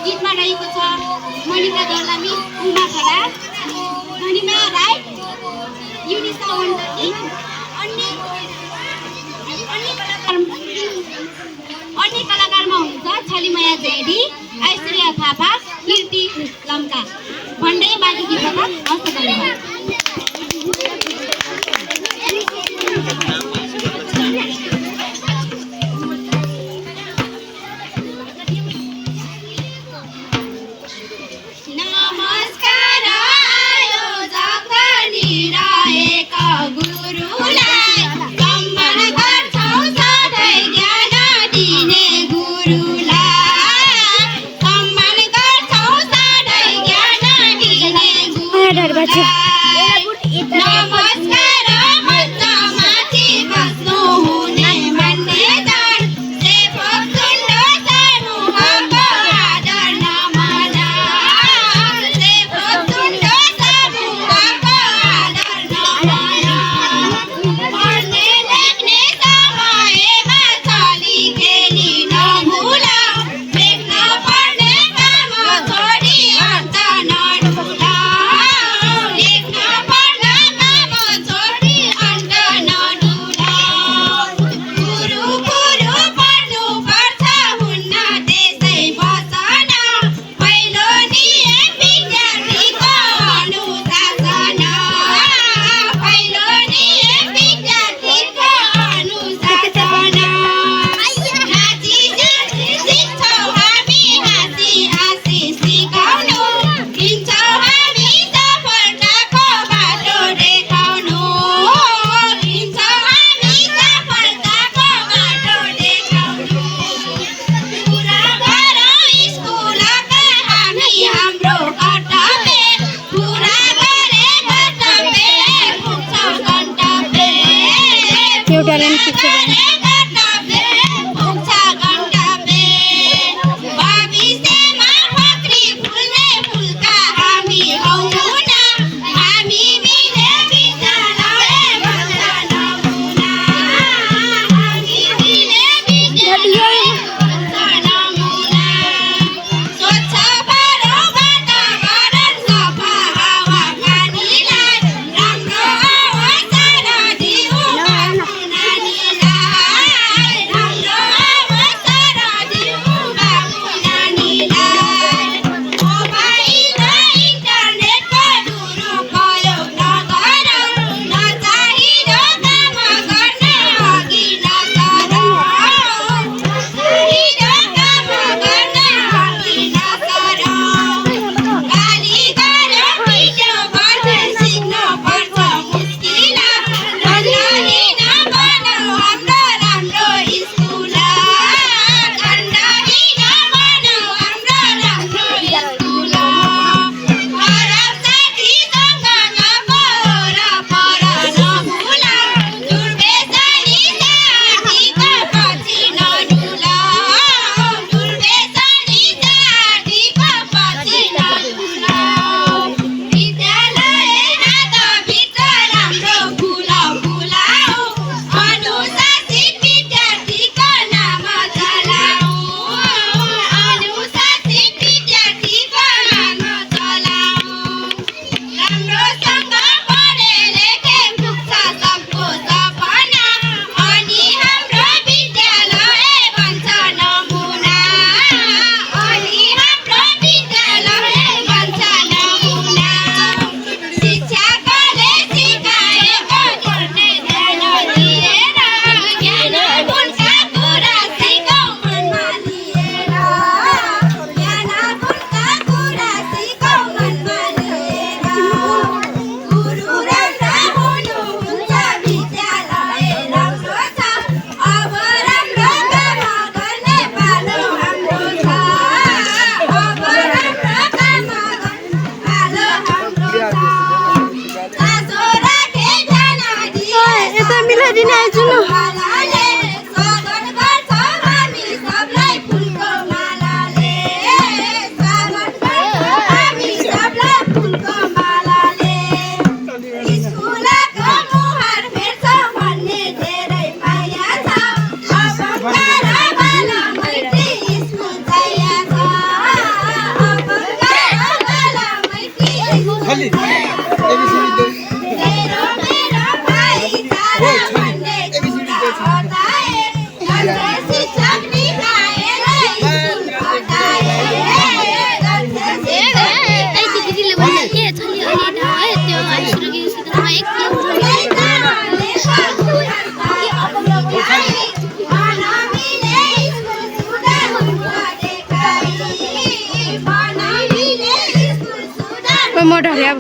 गीतमा रहेको छ मनिका दर्लामी, उमा खराल, धनिमा राई, युनिसा वन्डकी, अन्य कलाकारमा हुनुहुन्छ छलिमाया जेडी, ऐश्वर्या थापा, कीर्ति लम्का भन्दै बाँकी गीतमा हस्त धन्यवाद। Hey, म ढल्या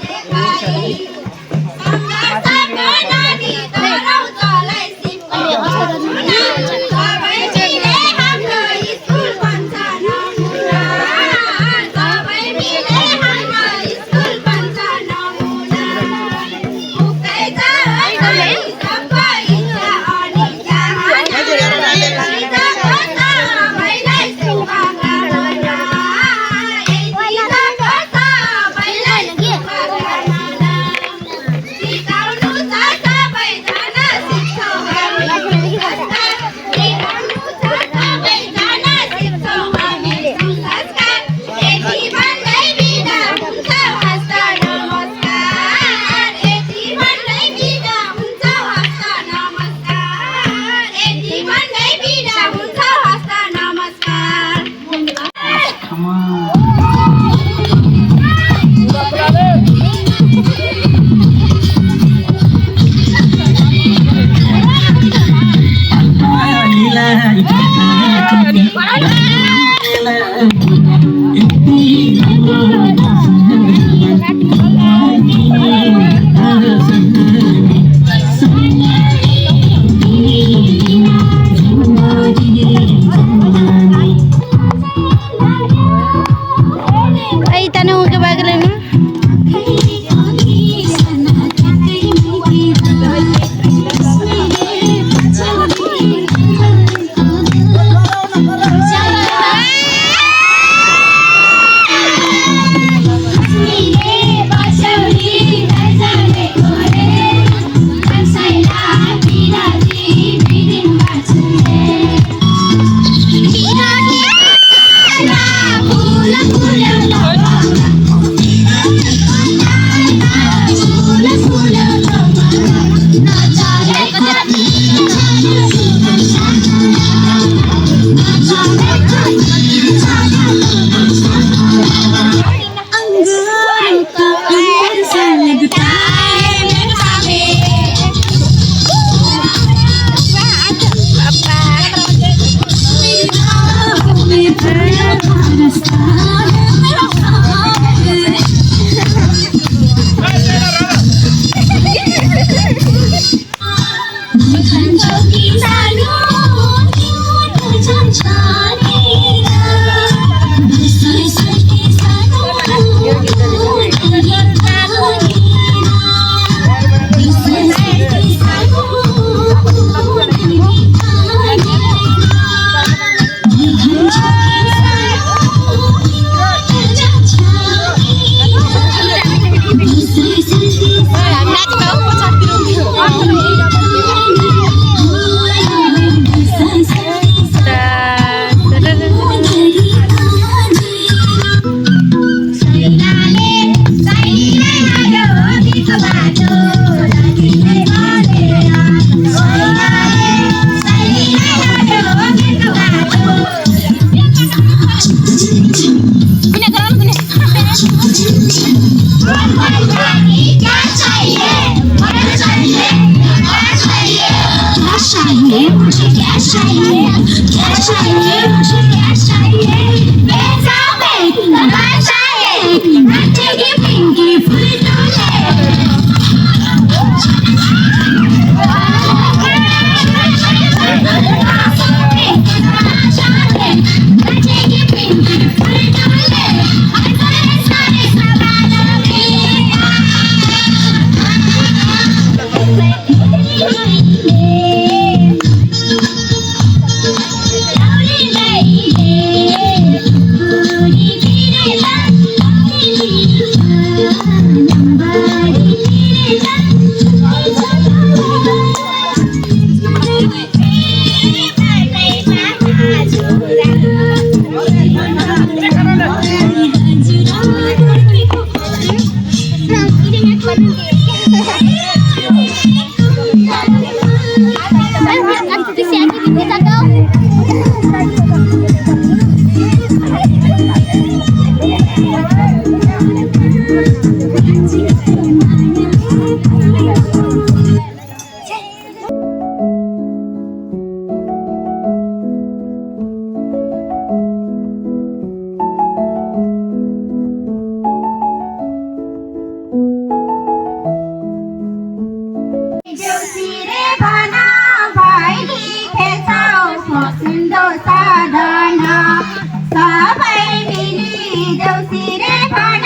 देउसिरे भन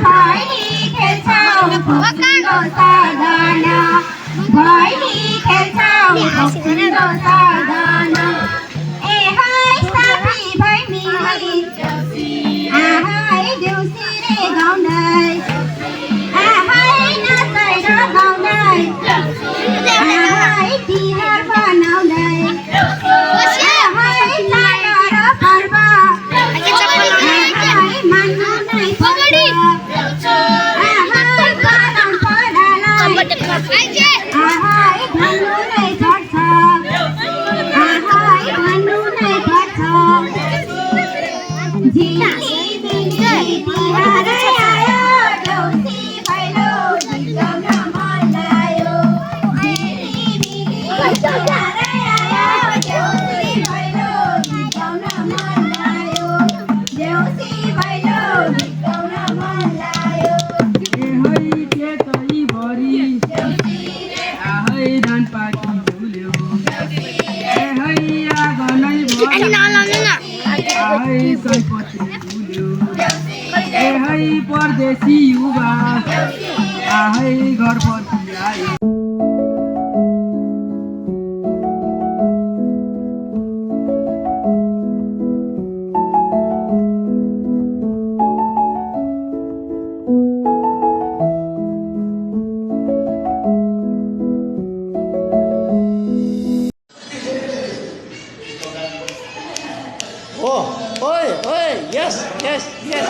भैली खेल्छौ खुसीको साधन भैली खेल्छौ खुसीको साधन ए हाय साथी भैनी आहाय देउसिरे गाउँदै आहाय नाच्दै र गाउँदै आहाय तिहार बनाउँदै आहाय चाड र पर्व आहाय मान्नु नै पर्छ आहाय गरम परालाई आहाय भन्नु नै पर्छ आहाय भन्नु नै पर्छ झिली दिली तिहार आयो देउसी भैलो गीत गाउन मन लाग्यो झिली दिली तिहार आयो देउसी भैलो गीत गाउन मन लाग्यो देउसी भैलो गीत गाउन मन लाग्यो ए है केतै भरि आहै धान पाकी झुल्यो ए है आगनै भरि आहै सयपत्री झुल्यो ए है परदेशी युवा आहै घर फर्की आयो Oh, oi, oi, yes, yes, yes.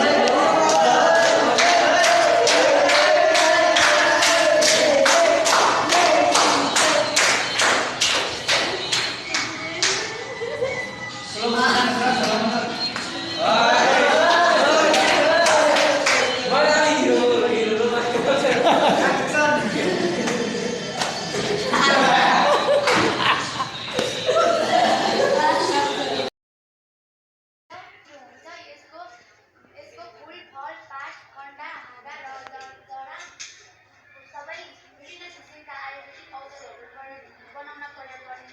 यसको फुल फल पात कन्डा हाँगा र जरा सबै विभिन्न किसिमका आयुर्वेदिक औषधहरू बनाउन प्रयोग गरिन्छ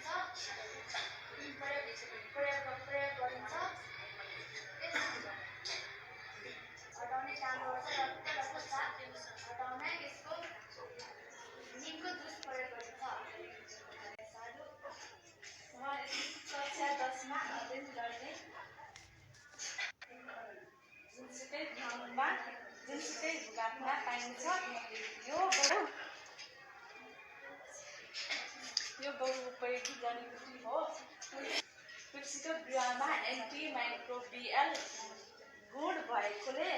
हटाउने काम गर्छ र त्यसको साथ हटाउन यसको निमको जुस प्रयोग गरिन्छ कक्षा 10 मा अध्ययन गर्ने जुनसुकै ठाउँमा जुनसुकै भूभागमा पाइन्छ यो बहुउपयोगी जडीबुटी हो तुलसीको बिरुवामा एन्टिमाइक्रोबियल गुण भएकोले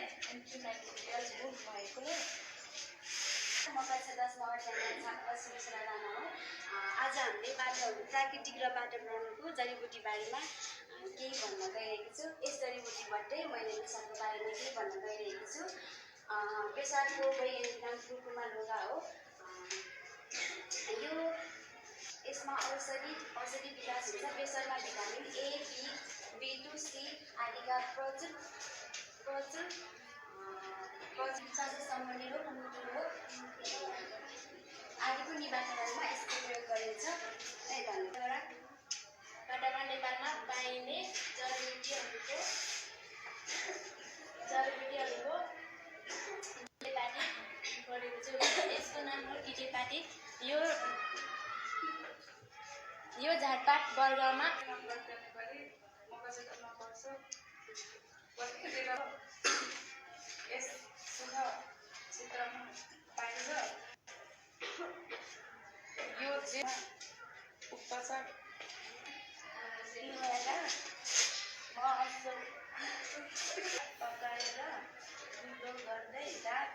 म कक्षा 10 मा अध्ययन छात्र सुरेश्वर राणा हो आज हामीले बाटोहरू प्राकृतिक र बाटो बनाउनुको जडीबुटी बारेमा केही भन्न गइरहेको छु यस जडीबुटीबाटै मैले पेसाबको बारेमा केही भन्न गइरहेको छु पेसाबको वैज्ञानिक नाम कुर्कुमा लोगा हो यो यसमा औषधि विकास हुन्छ पेसाबमा vitamin A B B2 C आदिका प्रचुर श्वास सम्बन्धी रोग मुटु रोग आदिको निवारणमा यसको प्रयोग गरिन्छ धन्यवाद नेपालमा पाइने जडीबुटीहरूको टिटेपाटिक गरेको छु यसको नाम हो टिटेपाटिक यो झारपात वर्गमा यस क्षेत्रमा पाइन्छ यो उपचार पकाएर दुधो गर्दै दाँत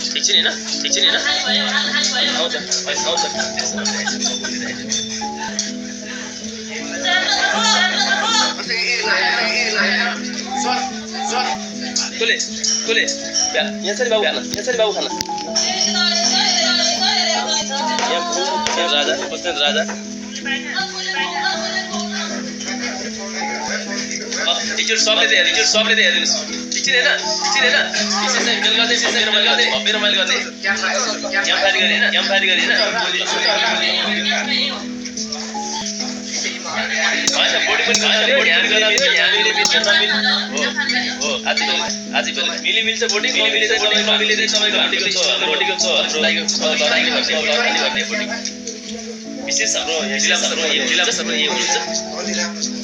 ठिक छ नि तोले यहाँ छ नि बाबु खाना यहाँ राजा बस्दैन राजा टिचर सबले दे हेरिदिनुहोस् ठिक छ नि होइन मेरो मैले गर्ने क्याम्प फाली गर्ने आज मिलिमिल्छ बोटिङ विशेष हाम्रो जिल्लामा यो हुन्छ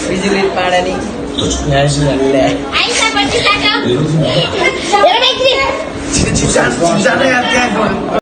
बिजुली पाडा नि जाने यार क्या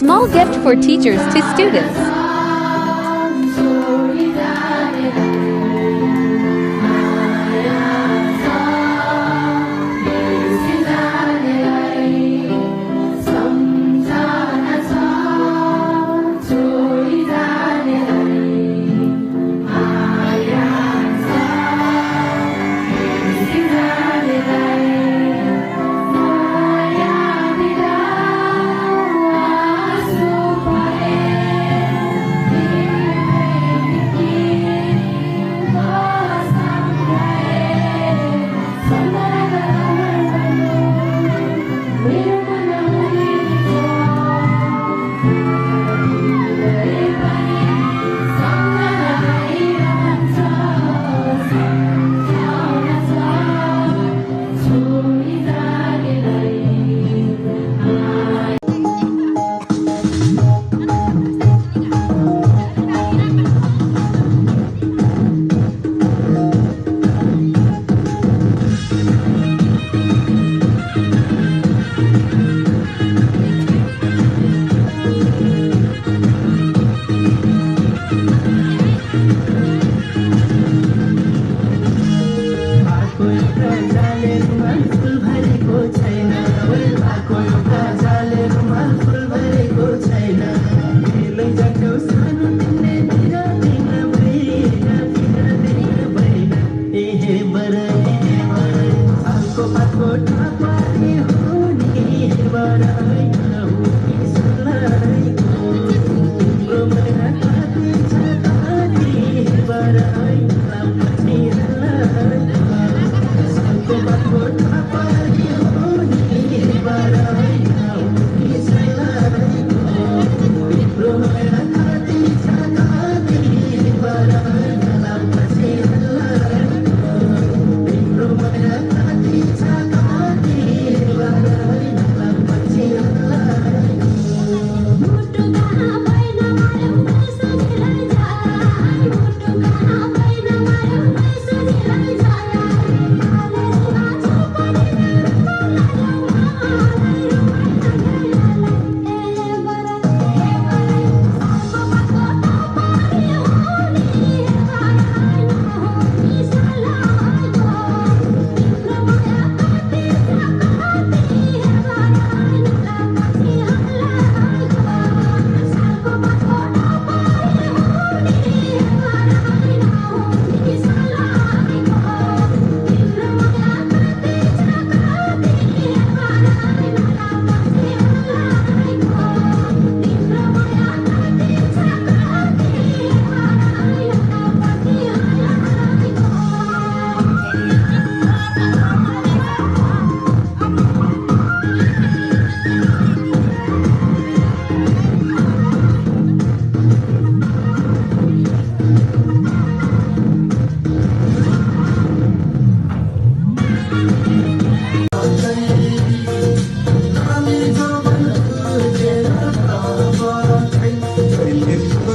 Small gift for teachers to students.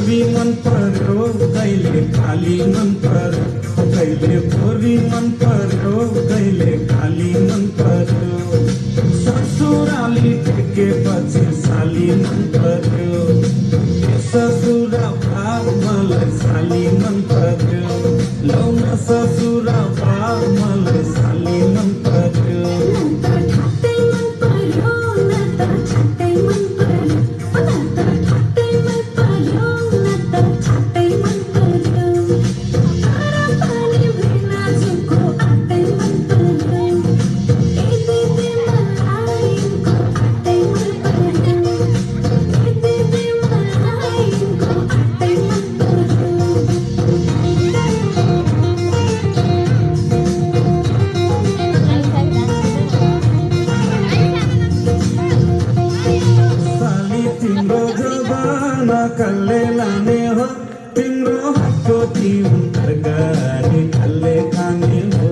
पोरी मन पर्यो कहिले खाली मन पर्यो कहिले पोरी मन पर्यो कहिले खाली मन पर्यो ससुराली टेकेपछि साली मन पर्यो ससुरा भा मलाई साली मन पर्यो लौन ससुरा भा मलाई साली मन पर्यो कल्ले लाने हो तिम्रो हातको तिउन तरकारी कल्ले खाने हो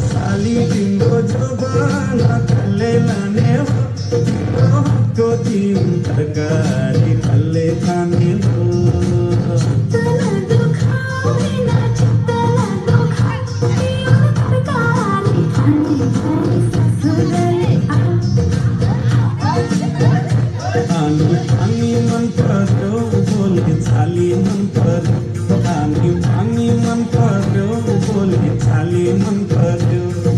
साली तिम्रो जवाना कल्ले लाने हो तिम्रो हातको तिउन तरकारी कल्ले खाने हो पानी मन पर्यो बोले छाली मन पर्यो पानी मन पर्यो बोले छाली मन पर्यो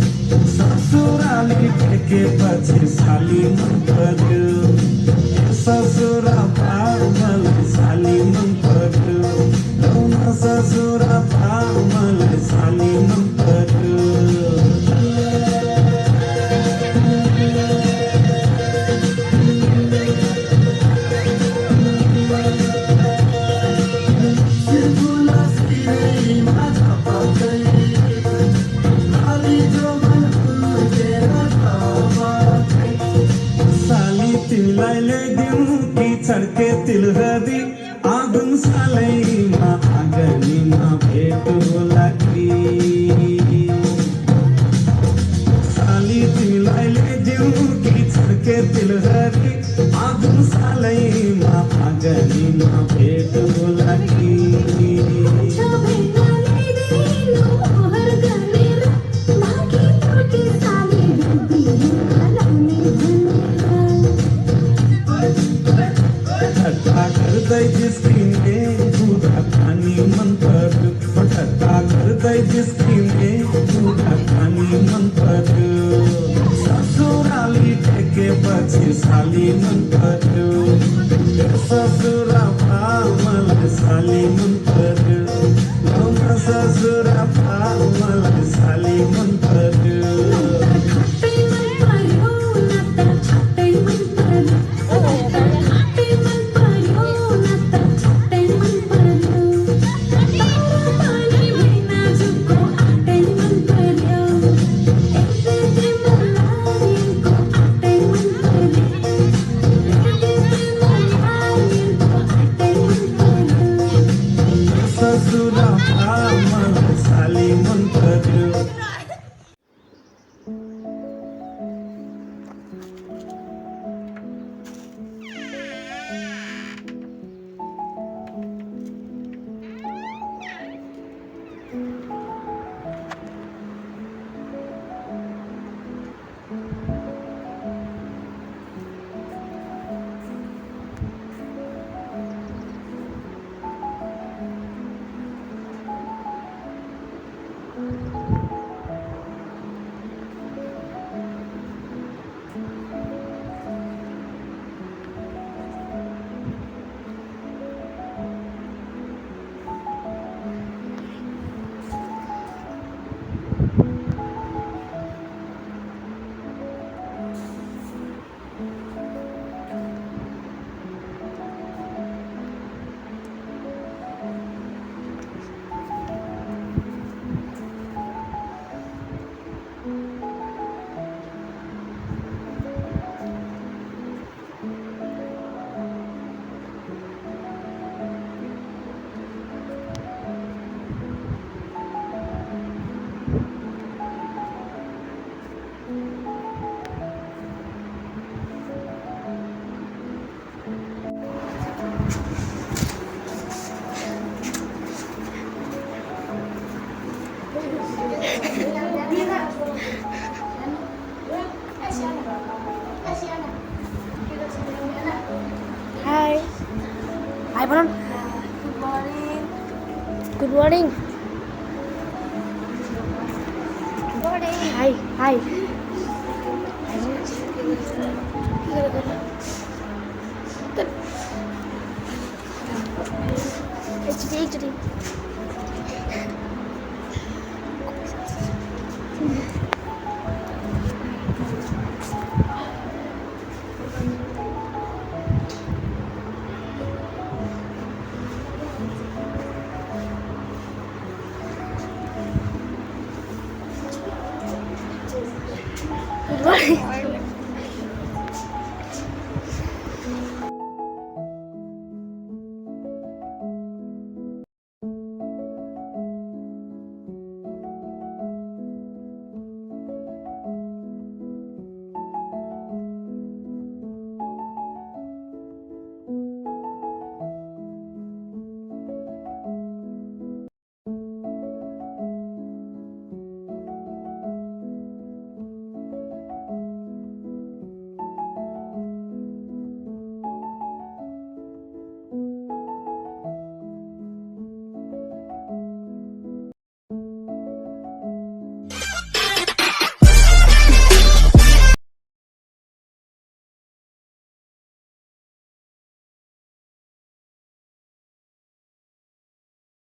ससुराली टेकेपछि साली मन पर्यो ससुरा भा मलाई साली मन पर्यो लौन ससुरा भा मलाई साली मन पर्यो तिमीलाई ल्याइदिउँ कि छड्के तिलहरी आँगन सालैमा आँगनीमा भेट होला कि साली तिमीलाई ल्याइदिउँ कि छड्के तिलहरी आँगन सालैमा आँगनीमा भेट होला कि गर्दै जिस्किने बुढा खानी मन पर्यो ठट्टा गर्दै जिस्किने बुढा खानी मन पर्यो ससुराली टेकेपछि साली मन पर्यो ससुरा भा मलाई साली मन पर्यो लौन ससुरा भा मलाई साली मन पर्यो ससुरा भा मलाई हाई भन गुड मर्निङ हाई हाई एकचोटि